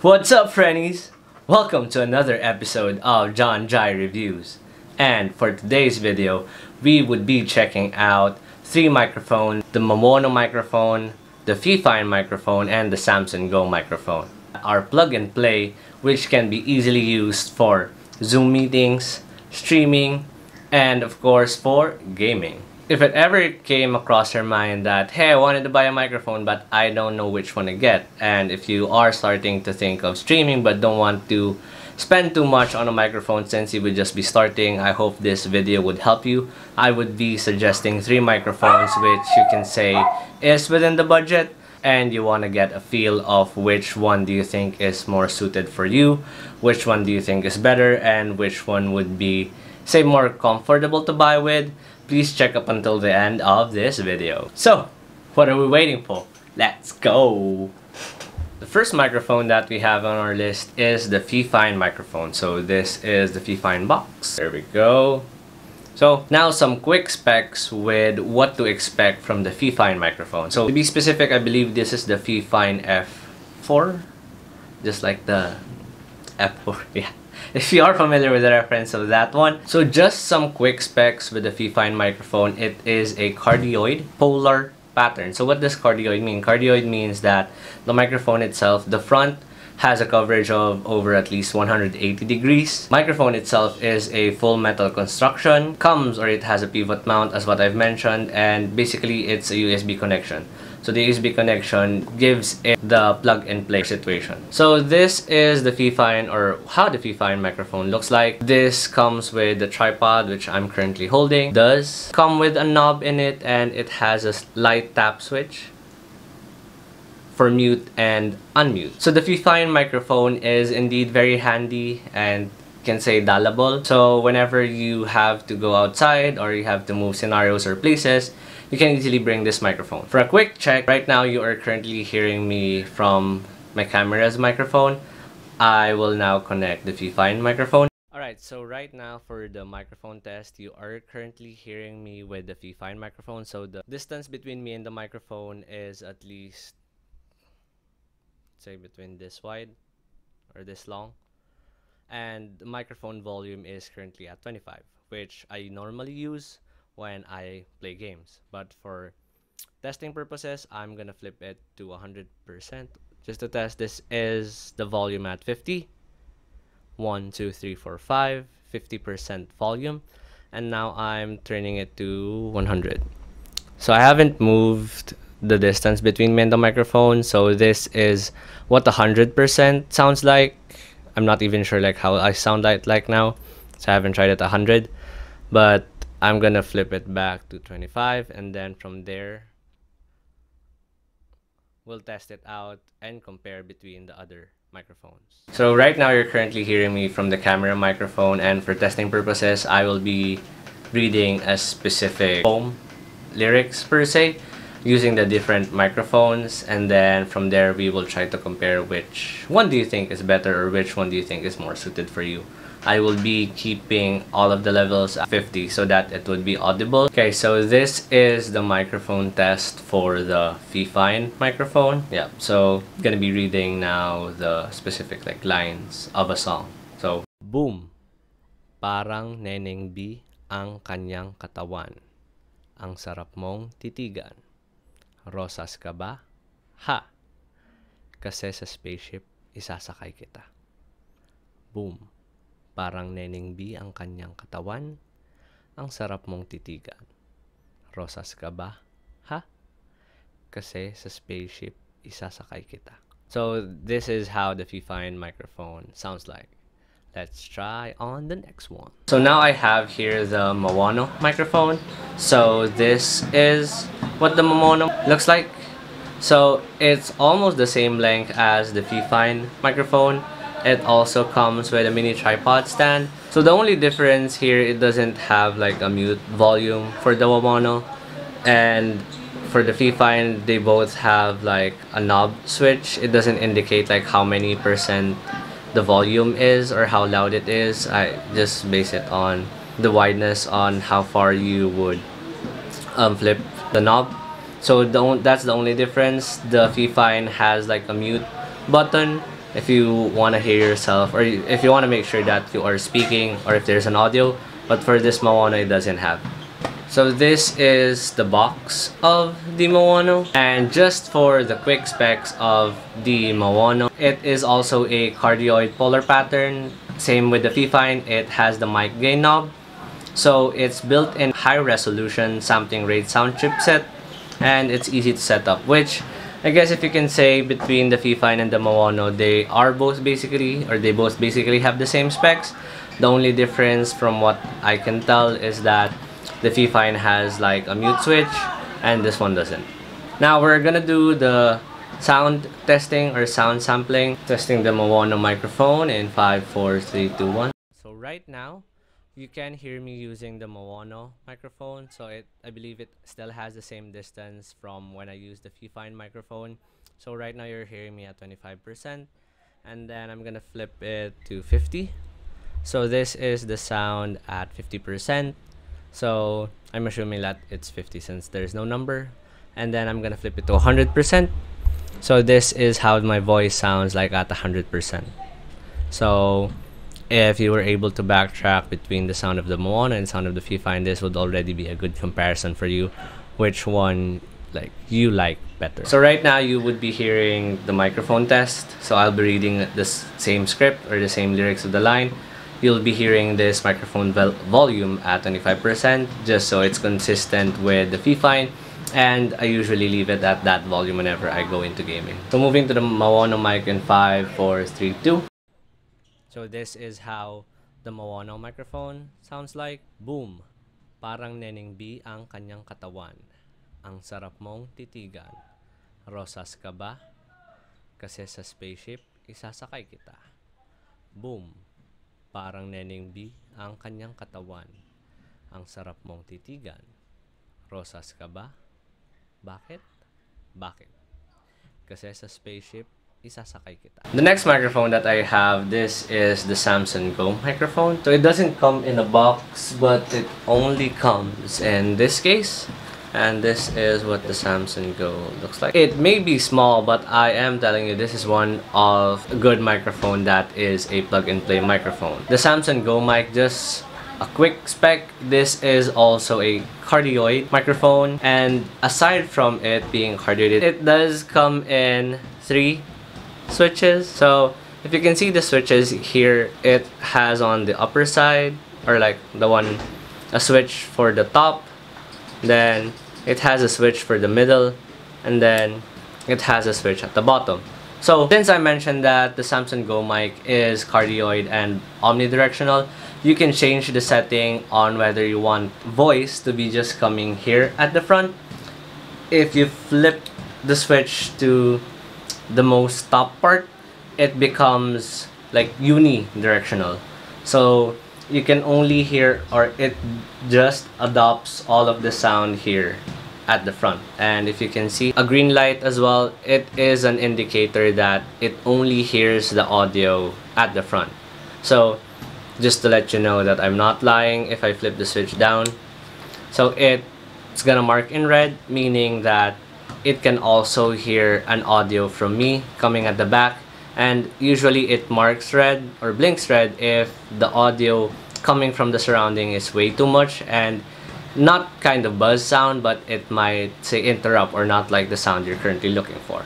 What's up, Frennies? Welcome to another episode of John Jai Reviews. And for today's video, we would be checking out 3 microphones: the Maono microphone, the Fifine microphone, and the Samson Go microphone. Our plug and play, which can be easily used for Zoom meetings, streaming, and of course for gaming. If it ever came across your mind that, hey, I wanted to buy a microphone but I don't know which one to get, and if you are starting to think of streaming but don't want to spend too much on a microphone since you would just be starting, I hope this video would help you. I would be suggesting 3 microphones which you can say is within the budget, and you want to get a feel of which one do you think is more suited for you, which one do you think is better, and which one would be, say, more comfortable to buy with. Please check up until the end of this video. So, what are we waiting for? Let's go! The first microphone that we have on our list is the Fifine microphone. So this is the Fifine box. There we go. So now some quick specs with what to expect from the Fifine microphone. So to be specific, I believe this is the Fifine F4. Just like the F4, yeah. If you are familiar with the reference of that one. So just some quick specs with the Fifine microphone. It is a cardioid polar pattern. So what does cardioid mean? Cardioid means that the microphone itself, the front has a coverage of over at least 180 degrees. Microphone itself is a full metal construction. Comes, or it has a pivot mount as what I've mentioned, and basically it's a USB connection. So the USB connection gives it the plug and play situation. So this is the Fifine, or how the Fifine microphone looks like. This comes with the tripod, which I'm currently holding. Does come with a knob in it, and it has a light tap switch for mute and unmute. So the Fifine microphone is indeed very handy and can say dallable. So whenever you have to go outside or you have to move scenarios or places, you can easily bring this microphone. For a quick check, right now you are currently hearing me from my camera's microphone. I will now connect the Fifine microphone. Alright, so right now for the microphone test, you are currently hearing me with the Fifine microphone. So the distance between me and the microphone is at least, say, between this wide or this long. And the microphone volume is currently at 25, which I normally use when I play games, but for testing purposes I'm gonna flip it to 100% just to test. This is the volume at 50, 1 2 3 4 5, 50% volume, and now I'm turning it to 100. So I haven't moved the distance between me and the microphone, so this is what 100% sounds like. I'm not even sure like how I sound like now, so I haven't tried it 100, but I'm gonna flip it back to 25, and then from there we'll test it out and compare between the other microphones. So right now you're currently hearing me from the camera microphone, and for testing purposes I will be reading a specific poem lyrics per se using the different microphones, and then from there we will try to compare which one do you think is better or which one do you think is more suited for you. I will be keeping all of the levels at 50 so that it would be audible. Okay, so this is the microphone test for the Fifine microphone. Yeah, so I'm gonna be reading now the specific like lines of a song. So, boom, parang Neneng B ang kanyang katawan. Ang sarap mong titigan. Rosas ka ba? Ha! Kasi sa spaceship, isasakay kita. Boom. Parang Neneng B ang kanyang katawan. Ang sarap mong titigan. Rosas ka ba? Ha? Kasi sa spaceship, isasakay kita. So this is how the Fifine microphone sounds like. Let's try on the next one. So now I have here the Maono microphone. So this is what the Maono looks like. So it's almost the same length as the Fifine microphone. It also comes with a mini tripod stand. So the only difference here, it doesn't have like a mute volume for the Maono, and for the Fifine they both have like a knob switch. It doesn't indicate like how many percent the volume is or how loud it is. I just base it on the wideness on how far you would flip the knob. So that's the only difference. The Fifine has like a mute button if you want to hear yourself, or if you want to make sure that you are speaking or if there's an audio. But for this Maono, it doesn't have. So this is the box of the Maono, and just for the quick specs of the Maono, it is also a cardioid polar pattern. Same with the Fifine, it has the mic gain knob. So it's built in high resolution sampling rate sound chipset, and it's easy to set up, which I guess if you can say between the Fifine and the Maono, they both basically have the same specs. The only difference from what I can tell is that the Fifine has like a mute switch and this one doesn't. Now we're gonna do the sound testing or sound sampling, testing the Maono microphone in 5, 4, 3, 2, 1. So right now you can hear me using the Maono microphone, so I believe it still has the same distance from when I used the Fifine microphone. So right now you're hearing me at 25%, and then I'm gonna flip it to 50. So this is the sound at 50%. So I'm assuming that it's 50 since there's no number. And then I'm gonna flip it to 100%. So this is how my voice sounds like at 100%. So if you were able to backtrack between the sound of the Maono and sound of the Fifine, this would already be a good comparison for you, which one you like better. So right now you would be hearing the microphone test. So I'll be reading the same script or the same lyrics of the line. You'll be hearing this microphone volume at 25%, just so it's consistent with the Fifine, and I usually leave it at that volume whenever I go into gaming. So moving to the Maono mic in 5, 4, 3, 2. So this is how the Maono microphone sounds like. Boom! Parang Neneng B ang kanyang katawan. Ang sarap mong titigan. Rosas ka ba? Kasi sa spaceship, isasakay kita. Boom! Parang Neneng B ang kanyang katawan. Ang sarap mong titigan. Rosas ka ba? Bakit? Bakit? Kasi sa spaceship, isasakay kita. The next microphone that I have, this is the Samson Go microphone. So it doesn't come in a box, but it only comes in this case. And this is what the Samson Go looks like. It may be small, but I am telling you, this is one of a good microphone that is a plug-and-play microphone. The Samson Go mic, just a quick spec, this is also a cardioid microphone, and aside from it being cardioid, it does come in 3 switches. So if you can see the switches here, it has on the upper side, or like a switch for the top, then it has a switch for the middle, and then it has a switch at the bottom. So since I mentioned that the Samson Go mic is cardioid and omnidirectional, you can change the setting on whether you want voice to be just coming here at the front. If you flip the switch to the most top part, it becomes like unidirectional. So you can only hear, or it just adopts all of the sound here at the front. And if you can see a green light as well, it is an indicator that it only hears the audio at the front. So just to let you know that I'm not lying, if I flip the switch down, so it's gonna mark in red, meaning that it can also hear an audio from me coming at the back. And usually it marks red or blinks red if the audio coming from the surrounding is way too much and not kind of buzz sound, but it might say interrupt or not like the sound you're currently looking for.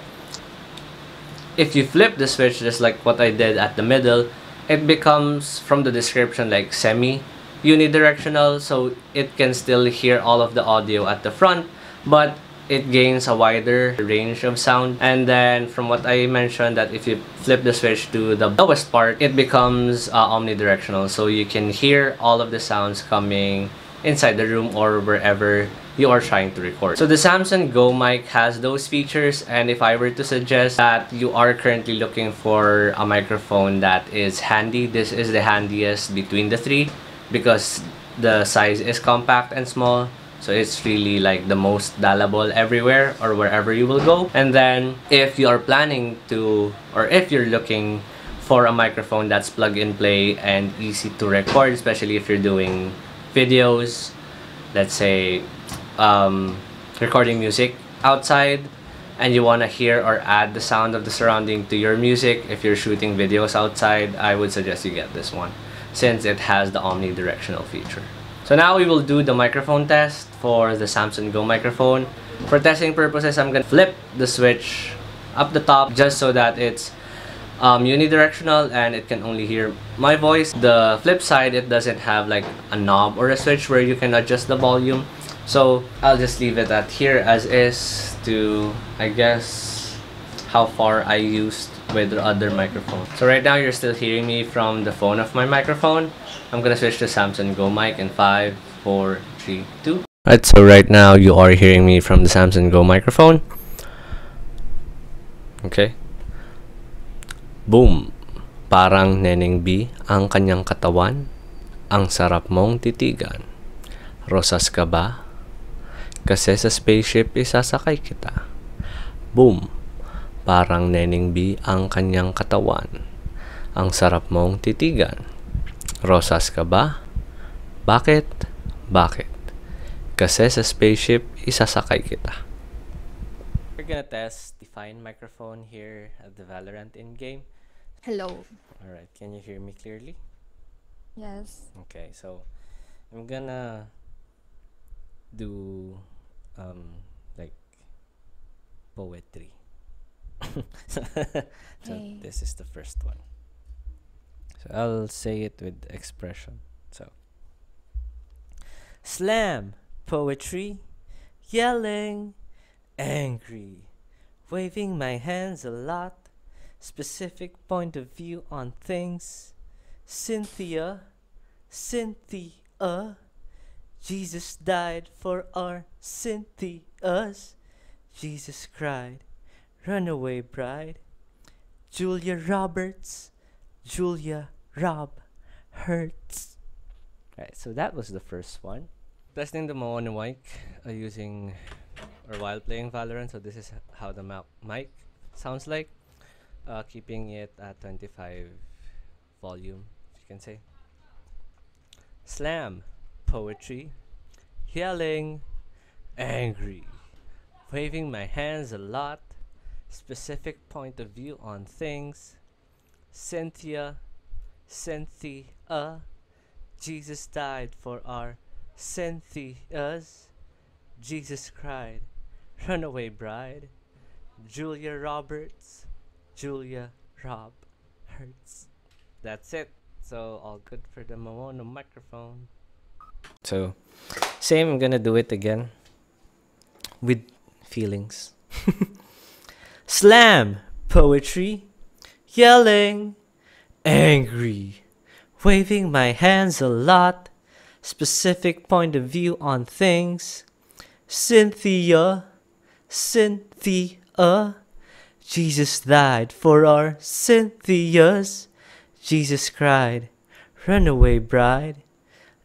If you flip the switch just like what I did at the middle, it becomes, from the description, like semi unidirectional, so it can still hear all of the audio at the front, but it gains a wider range of sound. And then from what I mentioned, that if you flip the switch to the lowest part, it becomes omnidirectional, so you can hear all of the sounds coming inside the room or wherever you are trying to record. So the Samson Go mic has those features, and if I were to suggest that you are currently looking for a microphone that is handy, this is the handiest between the 3 because the size is compact and small. So it's really like the most dialable everywhere or wherever you will go. And then if you are planning to, or if you're looking for a microphone that's plug and play and easy to record, especially if you're doing videos, let's say recording music, outside and you want to hear or add the sound of the surrounding to your music, if you're shooting videos outside, I would suggest you get this one since it has the omnidirectional feature. So now we will do the microphone test for the Samson Go microphone. For testing purposes, I'm gonna flip the switch up the top just so that it's unidirectional and it can only hear my voice. The flip side, it doesn't have like a knob or a switch where you can adjust the volume. So I'll just leave it at here as is to, I guess, how far I used with the other microphone. So right now you're still hearing me from the phone of my microphone. I'm gonna switch to Samson Go mic in 5, 4, 3, 2. Alright, so right now you are hearing me from the Samson Go microphone. Okay. Boom! Parang Neneng B ang kanyang katawan. Ang sarap mong titigan. Rosas ka ba? Kasi sa spaceship isasakay kita. Boom! Parang Neneng B ang kanyang katawan. Ang sarap mong titigan. Rosas ka ba? Bakit? Bakit? Kasi sa spaceship isasakay kita. We're gonna test the Fifine microphone here at the Valorant in-game. Hello. Alright, can you hear me clearly? Yes. Okay, so I'm gonna do like poetry. So Okay. this is the first one. So I'll say it with expression. So slam poetry, yelling, angry, waving my hands a lot, specific point of view on things. Cynthia, Cynthia, Jesus died for our Cynthias. Jesus cried, runaway bride. Julia Roberts, Julia Rob Hurts. Right, so that was the first one. Testing the Maono Mic using or while playing Valorant. So this is how the mic sounds like. Keeping it at 25 volume, if you can say. Slam poetry, yelling, angry, waving my hands a lot, specific point of view on things. Cynthia, Cynthia, Jesus died for our Cynthias. Jesus cried, runaway bride. Julia Roberts, Julia Rob Hurts. That's it. So all good for the Maono microphone. So same, I'm gonna do it again with feelings. Slam poetry, yelling, angry, waving my hands a lot, specific point of view on things. Cynthia, Cynthia, Jesus died for our Cynthias. Jesus cried, runaway bride.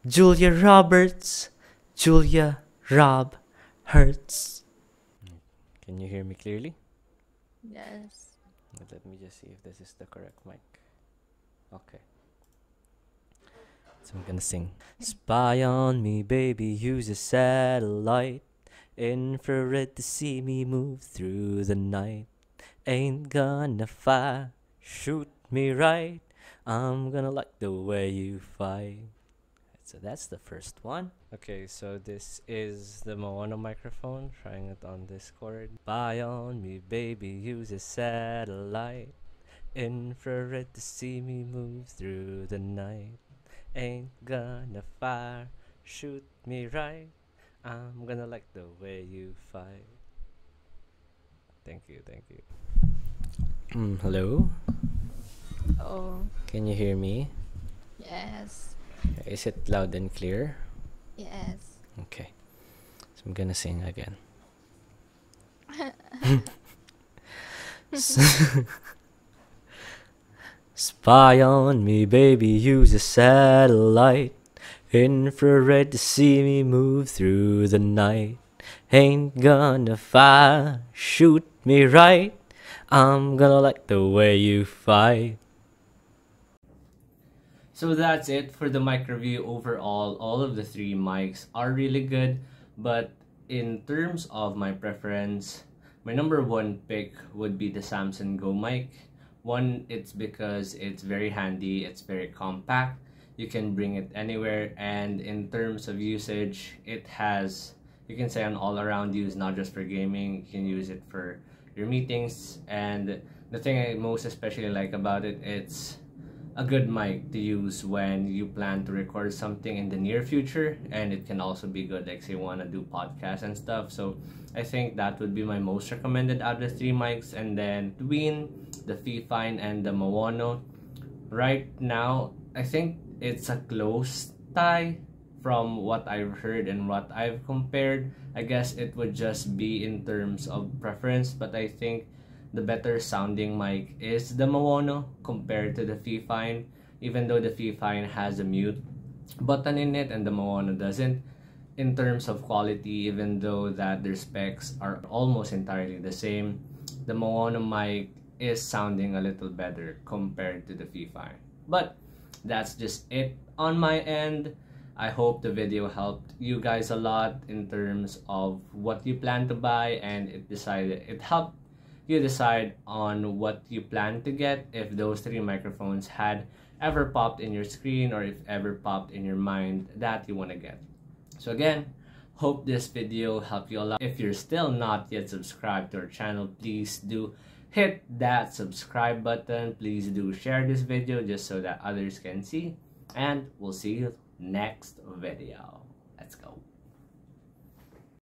Julia Roberts, Julia Rob Hurts. Can you hear me clearly? Yes. Let me just see if this is the correct mic. Okay. So I'm gonna sing. Spy on me, baby, use a satellite. Infrared to see me move through the night. Ain't gonna fire, shoot me right. I'm gonna like the way you fight. So that's the first one. Okay, so this is the Maono microphone. Trying it on Discord. Spy on me, baby, use a satellite. Infrared to see me move through the night. Ain't gonna fire, shoot me right. I'm gonna like the way you fight. Thank you, thank you. Hello? Oh. Can you hear me? Yes. Is it loud and clear? Yes. Okay. So I'm gonna sing again. Spy on me, baby, use a satellite. Infrared to see me move through the night. Ain't gonna fire, shoot me right. I'm gonna like the way you fight. So that's it for the mic review overall. All of the three mics are really good, but in terms of my preference, my number one pick would be the Samson Go mic. One, it's because it's very handy, it's very compact, you can bring it anywhere, and in terms of usage, it has, you can say, an all-around use, not just for gaming. You can use it for your meetings, and the thing I most especially like about it, it's a good mic to use when you plan to record something in the near future, and it can also be good like say you want to do podcasts and stuff. So I think that would be my most recommended out of the three mics. And then between the Fifine and the Maono, right now I think it's a close tie from what I've heard and what I've compared. I guess it would just be in terms of preference, but I think the better sounding mic is the Maono compared to the Fifine, even though the Fifine has a mute button in it and the Maono doesn't. In terms of quality, even though that their specs are almost entirely the same, the Maono mic is sounding a little better compared to the Fifine. But that's just it on my end. I hope the video helped you guys a lot in terms of what you plan to buy, and it helped you decide on what you plan to get if those three microphones had ever popped in your screen or if ever popped in your mind that you want to get. So again, hope this video helped you a lot. If you're still not yet subscribed to our channel, please do hit that subscribe button. Please do share this video just so that others can see, and we'll see you next video. Let's go.